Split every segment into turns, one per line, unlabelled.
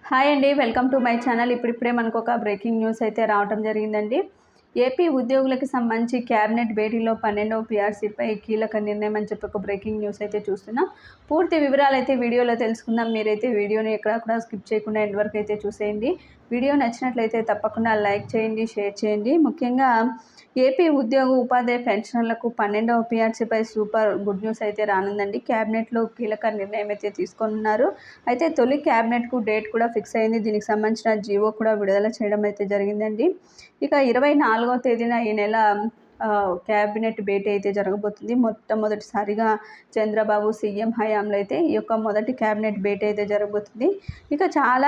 Hi అండి, welcome to my channel. ఇప్పుడిప్పుడే మనకు ఒక బ్రేకింగ్ న్యూస్ అయితే రావడం జరిగిందండి. ఏపీ ఉద్యోగులకు సంబంధించి క్యాబినెట్ భేటీలో 12వ పీఆర్సీపై కీలక నిర్ణయం అని చెప్పి ఒక బ్రేకింగ్ న్యూస్ అయితే చూస్తున్నాం. పూర్తి వివరాలు అయితే వీడియోలో తెలుసుకుందాం. మీరైతే వీడియోని ఎక్కడ కూడా స్కిప్ చేయకుండా ఎండ్ వరకు అయితే చూసేయండి. వీడియో నచ్చినట్లయితే తప్పకుండా లైక్ చేయండి, షేర్ చేయండి. ముఖ్యంగా ఏపీ ఉద్యోగ ఉపాధ్యాయ పెన్షనర్లకు 12వ పీఆర్సీపై సూపర్ గుడ్ న్యూస్ అయితే రానుందండి. క్యాబినెట్లో కీలక నిర్ణయం అయితే తీసుకున్నారు. అయితే తొలి క్యాబినెట్కు డేట్ కూడా ఫిక్స్ అయింది. దీనికి సంబంధించిన జీవో కూడా విడుదల చేయడం అయితే జరిగిందండి. ఇక 24వ తేదీన ఈ నెల క్యాబినెట్ భేటీ అయితే జరగబోతుంది. మొట్టమొదటిసారిగా చంద్రబాబు సీఎం హయాంలో అయితే ఈ యొక్క మొదటి క్యాబినెట్ భేటీ అయితే జరగబోతుంది. ఇక చాలా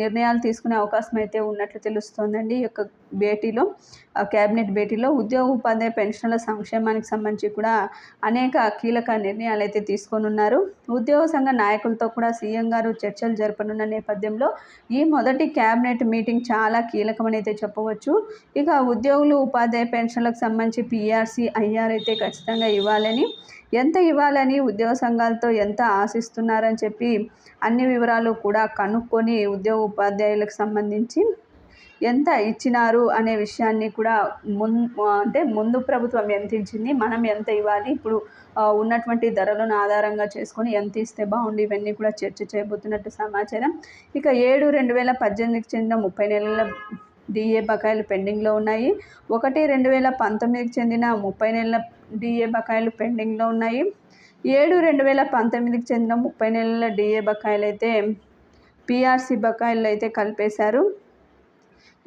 నిర్ణయాలు తీసుకునే అవకాశం అయితే ఉన్నట్లు తెలుస్తోందండి. ఈ యొక్క భేటీలో క్యాబినెట్ భేటీలో ఉద్యోగ ఉపాధ్యాయ పెన్షన్ల సంక్షేమానికి సంబంధించి కూడా అనేక కీలక నిర్ణయాలు అయితే తీసుకోనున్నారు. ఉద్యోగ సంఘ నాయకులతో కూడా సీఎం గారు చర్చలు జరపనున్న నేపథ్యంలో ఈ మొదటి క్యాబినెట్ మీటింగ్ చాలా కీలకమని అయితే చెప్పవచ్చు. ఇక ఉద్యోగులు ఉపాధ్యాయ పెన్షన్లకు సంబంధించి పీఆర్సీ ఐఆర్ అయితే ఖచ్చితంగా ఇవ్వాలని, ఎంత ఇవ్వాలని, ఉద్యోగ సంఘాలతో ఎంత ఆశిస్తున్నారని చెప్పి అన్ని వివరాలు కూడా కనుక్కొని ఉద్యోగ ఉపాధ్యాయులకు సంబంధించి ఎంత ఇచ్చినారు అనే విషయాన్ని కూడా ముందు ప్రభుత్వం ఎంత ఇచ్చింది, మనం ఎంత ఇవ్వాలి, ఇప్పుడు ఉన్నటువంటి ధరలను ఆధారంగా చేసుకొని ఎంత ఇస్తే బాగుండి, ఇవన్నీ కూడా చర్చ చేయబోతున్నట్టు సమాచారం. ఇక 7/2018కి చెందిన 30 నెలల డిఏ బకాయిలు పెండింగ్లో ఉన్నాయి. 1/2019కి చెందిన 30 నెలల డిఏ బకాయిలు పెండింగ్లో ఉన్నాయి. 7/2019కి చెందిన 30 నెలల డిఏ బకాయిలు అయితే పీఆర్సీ బకాయిలు అయితే కలిపేశారు.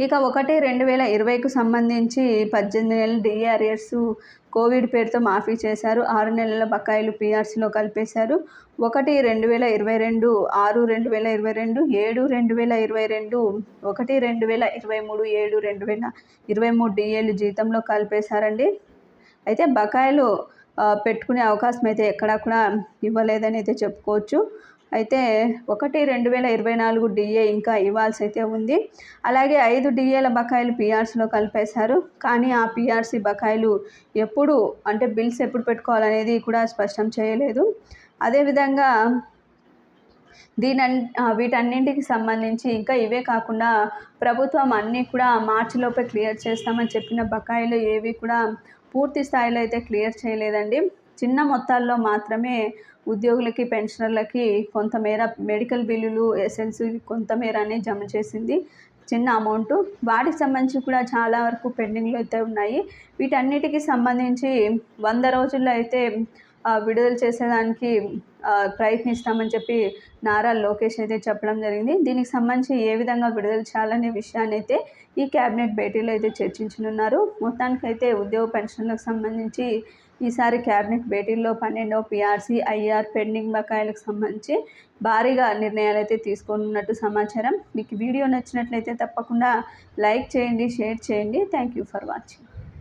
ఇక 1/2020కు సంబంధించి 18 నెలల డిఏ అరియర్స్ కోవిడ్ పేరుతో మాఫీ చేశారు. 6 నెలల బకాయిలు పీఆర్సీలో కలిపేశారు. 1/2022, 6/2022, 7/2022, 1/2023, 7/2023 డిఏలు జీతంలో కలిపేశారండి. అయితే బకాయిలు పెట్టుకునే అవకాశం అయితే ఎక్కడా కూడా ఇవ్వలేదని అయితే చెప్పుకోవచ్చు. అయితే 1/2024 డిఏ ఇంకా ఇవ్వాల్సి అయితే ఉంది. అలాగే 5 డిఏల బకాయిలు పీఆర్సీలో కలిపేశారు. కానీ ఆ పీఆర్సీ బకాయిలు ఎప్పుడు బిల్స్ ఎప్పుడు పెట్టుకోవాలనేది కూడా స్పష్టం చేయలేదు. అదేవిధంగా వీటన్నింటికి సంబంధించి ఇంకా ఇవే కాకుండా ప్రభుత్వం అన్నీ కూడా మార్చిలోపే క్లియర్ చేస్తామని చెప్పిన బకాయిలు ఏవి కూడా పూర్తి స్థాయిలో అయితే క్లియర్ చేయలేదండి. చిన్న మొత్తాల్లో మాత్రమే ఉద్యోగులకి, పెన్షనర్లకి కొంతమేర మెడికల్ బిల్లులు, ఎస్ఎల్సీ కొంతమేరనే జమ చేసింది, చిన్న అమౌంట్. వాటికి సంబంధించి కూడా చాలా వరకు పెండింగ్లో అయితే ఉన్నాయి. వీటన్నిటికీ సంబంధించి 100 రోజుల్లో అయితే విడుదల చేసేదానికి ప్రయత్నిస్తామని చెప్పి నారా లోకేష్ అయితే చెప్పడం జరిగింది. దీనికి సంబంధించి ఏ విధంగా విడుదల చేయాలనే విషయాన్ని అయితే ఈ క్యాబినెట్ భేటీలో అయితే చర్చించనున్నారు. మొత్తానికైతే ఉద్యోగ పెన్షన్లకు సంబంధించి ఈసారి క్యాబినెట్ భేటీల్లో 12వ పీఆర్సీ ఐఆర్ పెండింగ్ బకాయిలకు సంబంధించి భారీగా నిర్ణయాలు అయితే తీసుకోనున్నట్టు సమాచారం. మీకు వీడియో నచ్చినట్లయితే తప్పకుండా లైక్ చేయండి, షేర్ చేయండి. Thank you for watching.